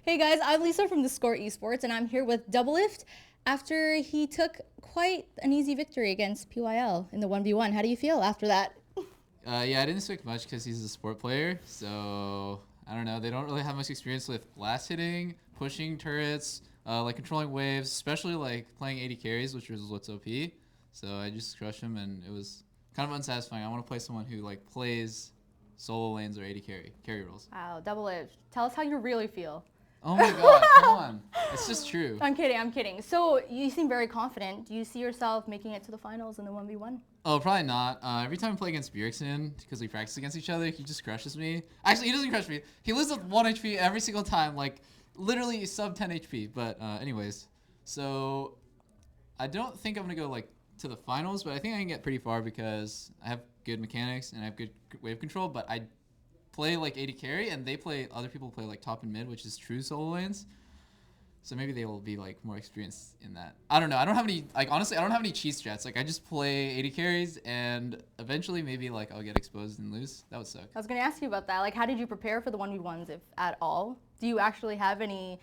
Hey guys, I'm Lisa from theScore eSports, and I'm here with Doublelift after he took quite an easy victory against PYL in the 1v1. How do you feel after that? Yeah, I didn't expect much because he's a sport player, so I don't know. They don't really have much experience with blast hitting, pushing turrets, like controlling waves, especially like playing 80 carries, which is what's OP. So I just crushed him, and it was kind of unsatisfying. I want to play someone who like plays solo lanes or 80 carry roles. Wow, Doublelift, tell us how you really feel. Oh my god, come on. It's just true. I'm kidding. So you seem very confident. Do you see yourself making it to the finals in the 1v1? Oh, probably not. Every time I play against Bjergsen, because we practice against each other, he just crushes me. Actually, he doesn't crush me. He lives with 1 HP every single time, like literally sub 10 HP. But anyways, so I don't think I'm going to go like to the finals, but I think I can get pretty far because I have good mechanics and I have good wave control, but I play like 80 carry and other people play like top and mid, which is true solo lanes. So maybe they will be like more experienced in that. I don't know. I don't have any, like, honestly, I don't have any cheat strats. Like, I just play 80 carries and eventually maybe like I'll get exposed and lose. That would suck. I was going to ask you about that. Like, how did you prepare for the 1v1s, if at all? Do you actually have any,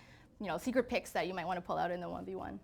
secret picks that you might want to pull out in the 1v1?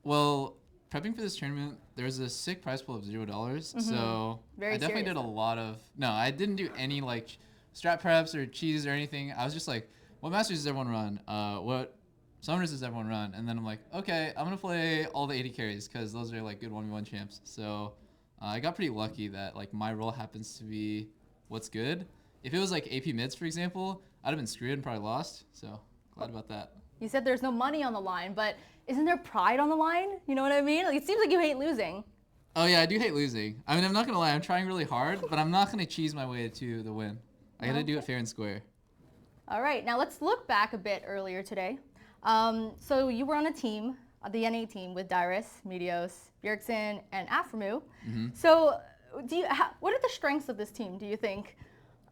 Well, prepping for this tournament, there's a sick prize pool of $0. So Very I definitely serious, did a lot of, no, I didn't do any like strat preps or cheese or anything. I was just like, what masters does everyone run? What summoners does everyone run? And then I'm like, okay, I'm going to play all the 80 carries because those are like good 1v1 champs. So I got pretty lucky that like my role happens to be what's good. If it was like AP mids, for example, I'd have been screwed and probably lost. So glad about that. You said there's no money on the line, but isn't there pride on the line? You know what I mean? Like, it seems like you hate losing. Oh yeah, I do hate losing. I mean, I'm not going to lie, I'm trying really hard, but I'm not going to cheese my way to the win. I got to do it fair and square. All right, now let's look back a bit earlier today. So you were on a team, the NA team, with Dyrus, Meteos, Bjergsen, and Aphromoo. So what are the strengths of this team, do you think?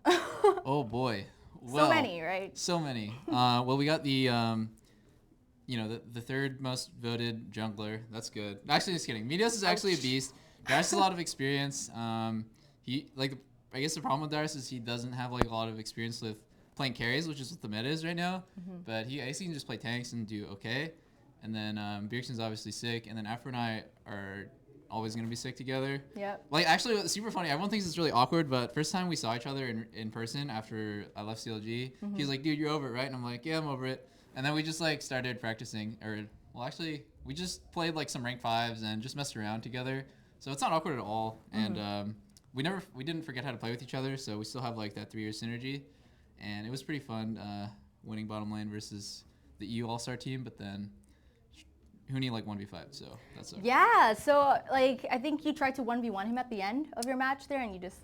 Oh boy. Well, so many, right? So many. Well, we got the third most voted jungler. That's good. Actually, just kidding. Meteos is actually a beast. Dyrus has a lot of experience. I guess the problem with Dyrus is he doesn't have like a lot of experience with playing carries, which is what the meta is right now. But I guess he can just play tanks and do okay. And then Bjergsen's obviously sick. And then Aphro and I are always going to be sick together. Yep. Like, actually, it's super funny. Everyone thinks it's really awkward, but first time we saw each other in person after I left CLG, he was like, dude, you're over it, right? And I'm like, yeah, I'm over it. And then we just like started practicing. Actually, we just played like some rank 5s and just messed around together. So it's not awkward at all. And we didn't forget how to play with each other, so we still have like that 3-year synergy. And it was pretty fun winning bottom lane versus the EU AllStar team, but then Huni like 1v5, so that's okay. Yeah, so like I think you tried to 1v1 him at the end of your match there and you just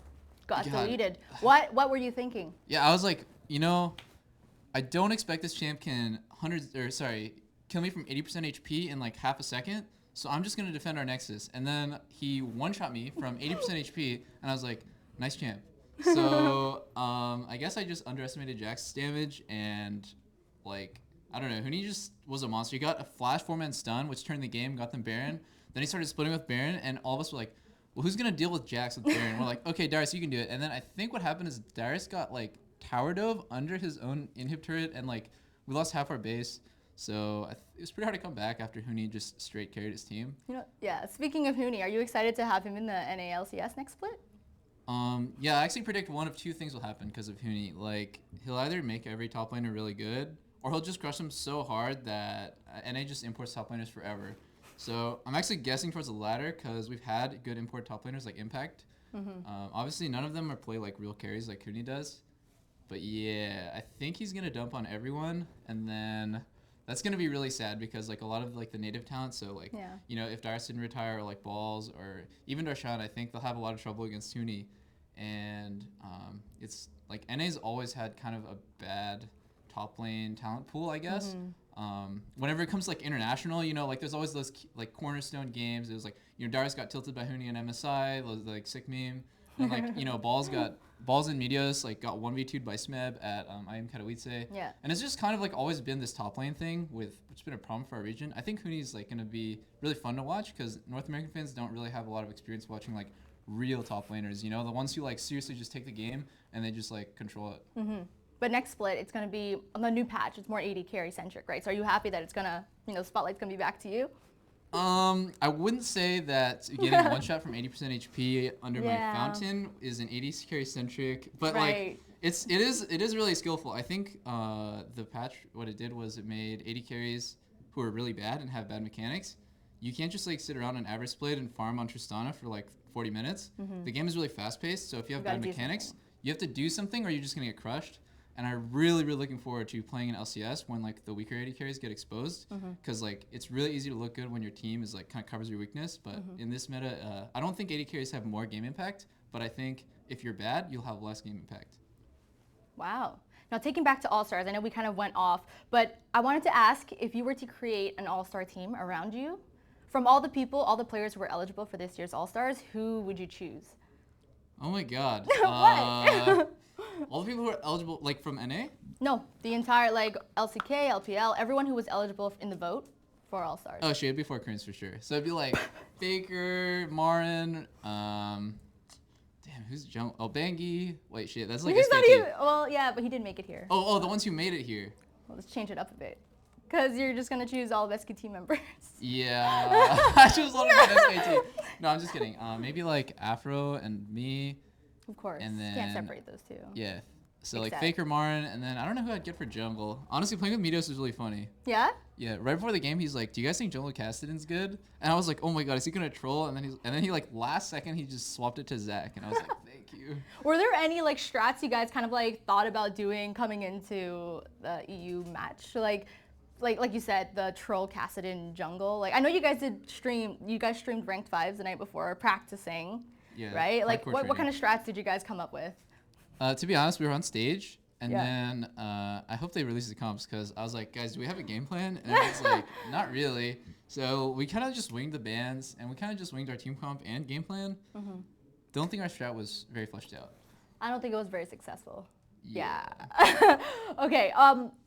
got deleted. What were you thinking? Yeah, I was like, I don't expect this champ can kill me from 80% HP in like half a second. So I'm just going to defend our Nexus. And then he one-shot me from 80% HP, and I was like, nice champ. So I guess I just underestimated Jax's damage, and like, I don't know, Huni just was a monster. He got a flash 4-man stun, which turned the game, got them Baron. Then he started splitting with Baron, and all of us were like, well, who's going to deal with Jax with Baron? We're like, okay, Dyrus, you can do it. And then I think what happened is Dyrus got like tower dove under his own inhib turret, and like we lost half our base. So it was pretty hard to come back after Huni just straight carried his team. Yeah, speaking of Huni, are you excited to have him in the NALCS next split? Yeah, I actually predict one of two things will happen because of Huni. Like, he'll either make every top laner really good, or he'll just crush them so hard that NA just imports top laners forever. So I'm actually guessing towards the latter because we've had good import top laners like Impact. Obviously, none of them are play like real carries like Huni does. But yeah, I think he's going to dump on everyone, and then that's going to be really sad because like a lot of like the native talent, so like, if Dyrus didn't retire or like Balls or even Darshan, I think they'll have a lot of trouble against Huni. And it's like NA's always had kind of a bad top lane talent pool, I guess. Whenever it comes to like international, like there's always those like cornerstone games. It was like, Dyrus got tilted by Huni and MSI, those like sick meme. And like, Balls and Meteos like got 1v2'd by Smeb at IM Katowice. Yeah. And it's just kind of like always been this top lane thing which has been a problem for our region. I think Huni's like going to be really fun to watch because North American fans don't really have a lot of experience watching like real top laners, the ones who like seriously just take the game and they just like control it. but next split, it's going to be on the new patch. It's more AD carry centric, right? So are you happy that it's going to, spotlight's going to be back to you? I wouldn't say that getting one shot from 80% HP under my fountain is an AD carry centric, but like it is really skillful. I think the patch, what it did was it made AD carries who are really bad and have bad mechanics. You can't just like sit around on average split and farm on Tristana for like 40 minutes. The game is really fast paced, so if you have bad mechanics, you have to do something or you're just gonna get crushed. And I'm really looking forward to playing in LCS when like the weaker AD carries get exposed, because like it's really easy to look good when your team is like kind of covers your weakness. But in this meta, I don't think AD carries have more game impact, but I think if you're bad, you'll have less game impact. Wow. Now taking back to All-Stars, I know we kind of went off, but I wanted to ask if you were to create an All-Star team around you, from all the people, all the players who were eligible for this year's All-Stars, who would you choose? Oh my God. What? All the people who are eligible, like from NA? No, the entire like LCK, LPL, everyone who was eligible in the vote for All-Stars. Oh shit, it'd be 4 Koreans for sure. So it'd be like Faker, Marin, damn, who's jungle? Oh, Bangi. Wait, shit, that's like He's not SKT. even, well, yeah, but he did make it here. Oh, the ones who made it here. Well, let's change it up a bit. Because you're just going to choose all of SKT members. Yeah, I choose one of SKT. No, I'm just kidding. Maybe like Afro and me. Of course. And then, can't separate those two. Yeah. So like Faker, Marin, and then I don't know who I'd get for jungle. Honestly, playing with Meteos is really funny. Yeah? Yeah, right before the game, he's like, "Do you guys think Jungle Cassidy's good?" And I was like, "Oh my God, is he gonna troll?" And then he like last second he just swapped it to Zach, and I was like, "Thank you." Were there any like strats you guys kind of like thought about doing coming into the EU match? So, like you said, the troll Cassidy jungle. Like I know you guys streamed ranked 5s the night before practicing. Yeah. Right? Like what kind of strats did you guys come up with? To be honest, we were on stage. And then I hope they release the comps, because I was like, guys, do we have a game plan? And it's like, not really. So we kind of just winged the bans, and we kind of just winged our team comp and game plan. Don't think our strat was very fleshed out. I don't think it was very successful. Yeah. Okay,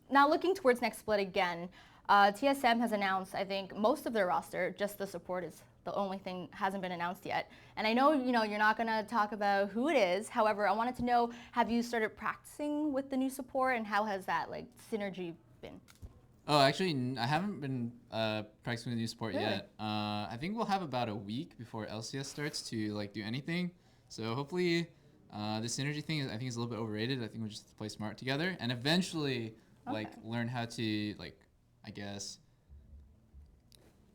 now looking towards next split again, TSM has announced, I think, most of their roster. Just the support is the only thing hasn't been announced yet. And I know, you're not going to talk about who it is. However, I wanted to know, have you started practicing with the new support, and how has that like synergy been? Oh, actually, I haven't been practicing with the new support yet. I think we'll have about a week before LCS starts to like do anything. So hopefully, the synergy thing I think is a little bit overrated. I think we'll just play smart together and eventually like learn how to like, I guess.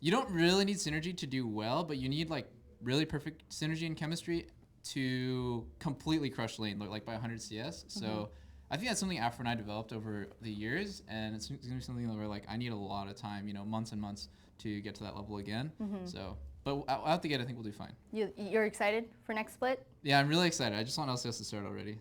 You don't really need synergy to do well, but you need like really perfect synergy and chemistry to completely crush lane, like by 100 CS. So I think that's something Aphro and I developed over the years, and it's gonna be something where like I need a lot of time, months and months to get to that level again. So, but out the gate, I think we'll do fine. You're excited for next split? Yeah, I'm really excited. I just want LCS to start already.